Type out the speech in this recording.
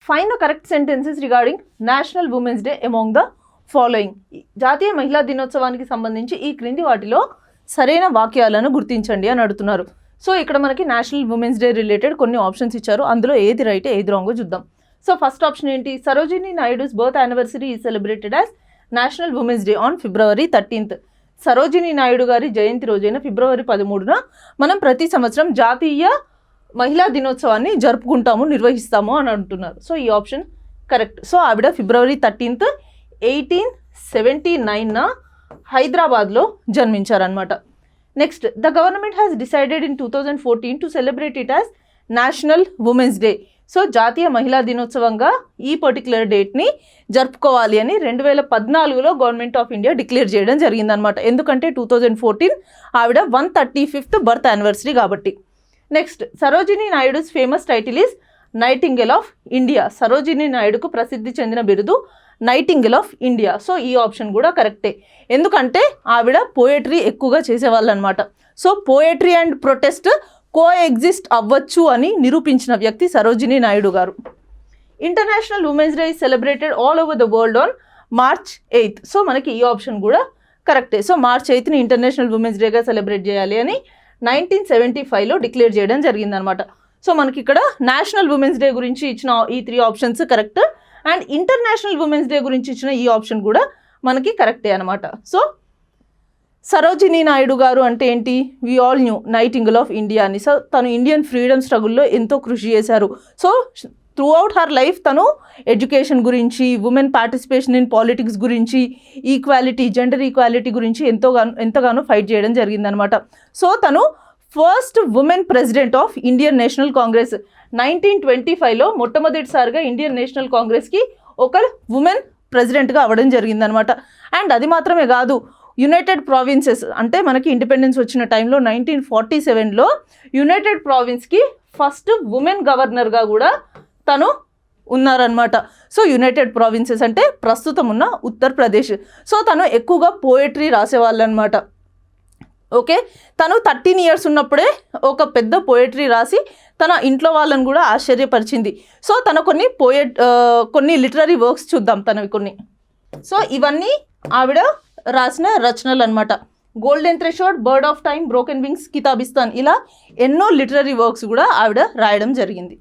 Find the correct sentences regarding national women's day among the following. జాతీయ మహిళా దినోత్సవానికి సంబంధించి ఈ క్రింది వాటిలో సరైన వాక్యాలను గుర్తించండి అని అడుగుతున్నారు. సో ఇక్కడ మనకి నేషనల్ ఉమెన్స్ డే రిలేటెడ్ కొన్ని ఆప్షన్స్ ఇచ్చారు. అందులో ఏది రైట్ ఏది రాంగో చూద్దాం. సో ఫస్ట్ ఆప్షన్ ఏంటి? Sarojini Naidu's birth anniversary is celebrated as national women's day on February 13th. Sarojini Naidu గారి జయంతి రోజైన February 13న మనం ప్రతి సంవత్సరం జాతీయ మహిళా దినోత్సవాన్ని జరుపుకుంటాము, నిర్వహిస్తాము అని అంటున్నారు. సో ఈ ఆప్షన్ కరెక్ట్. సో ఆవిడ February 13th 1879న హైదరాబాద్లో జన్మించారనమాట. Next, the government has decided in 2014 to celebrate it as national women's day. So జాతీయ మహిళా దినోత్సవంగా ఈ పర్టికులర్ డేట్ని జరుపుకోవాలి అని 2014లో గవర్నమెంట్ ఆఫ్ ఇండియా డిక్లేర్ చేయడం జరిగిందనమాట. ఎందుకంటే 2014 ఆవిడ 135th బర్త్ యానివర్సరీ కాబట్టి. Next, Sarojini Naidu's famous title is nightingale of India. Sarojini నాయుడుకు ప్రసిద్ధి చెందిన బిరుదు నైటింగేల్ ఆఫ్ ఇండియా. సో ఈ ఆప్షన్ కూడా కరెక్టే, ఎందుకంటే ఆవిడ పోయట్రీ ఎక్కువగా చేసేవాళ్ళు అనమాట. So poetry and protest coexist అవ్వచ్చు అని నిరూపించిన వ్యక్తి సరోజినీ నాయుడు గారు. International women's day celebrated all over the world on March 8th. So మనకి ఈ ఆప్షన్ కూడా కరెక్టే. So March 8th international women's డేగా సెలబ్రేట్ చేయాలి అని 1975లో డిక్లేర్ చేయడం జరిగిందనమాట. సో మనకి ఇక్కడ నేషనల్ ఉమెన్స్ డే గురించి ఇచ్చిన ఈ 3 options correct, and international women's day గురించి ఇచ్చిన ఈ ఆప్షన్ కూడా మనకి కరెక్టే అనమాట. సో సరోజినీ నాయుడు గారు అంటే ఏంటి? We all know nightingale of India అని. సో తను ఇండియన్ ఫ్రీడమ్ స్ట్రగుల్లో ఎంతో కృషి చేశారు. So throughout her life తను ఎడ్యుకేషన్ గురించి, ఉమెన్ పార్టిసిపేషన్ ఇన్ పాలిటిక్స్ గురించి, ఈక్వాలిటీ, జెండర్ ఈక్వాలిటీ గురించి ఎంతగానో ఫైట్ చేయడం జరిగిందనమాట. సో తను first women president of Indian National Congress. 1925లో మొట్టమొదటిసారిగా ఇండియన్ నేషనల్ కాంగ్రెస్కి ఒక ఉమెన్ ప్రెసిడెంట్గా అవ్వడం జరిగిందనమాట. అండ్ అది మాత్రమే కాదు, యునైటెడ్ ప్రావిన్సెస్ అంటే మనకి ఇండిపెండెన్స్ వచ్చిన టైంలో 1947లో యునైటెడ్ ప్రావిన్స్కి ఫస్ట్ ఉమెన్ గవర్నర్గా కూడా తను ఉన్నారనమాట. సో యునైటెడ్ ప్రావిన్సెస్ అంటే ప్రస్తుతం ఉన్న ఉత్తరప్రదేశ్. సో తను ఎక్కువగా పోయట్రీ రాసేవాళ్ళు అనమాట. ఓకే, తను 13 years ఉన్నప్పుడే ఒక పెద్ద పోయట్రీ రాసి తన ఇంట్లో వాళ్ళని కూడా ఆశ్చర్యపరిచింది. సో తన కొన్ని లిటరరీ వర్క్స్ చూద్దాం తనవి కొన్ని. సో ఇవన్నీ ఆవిడ రాసిన రచనలు అనమాట. Golden Threshold, Bird of Time, Broken Wings, Kitabistan, ఇలా ఎన్నో లిటరరీ వర్క్స్ కూడా ఆవిడ రాయడం జరిగింది.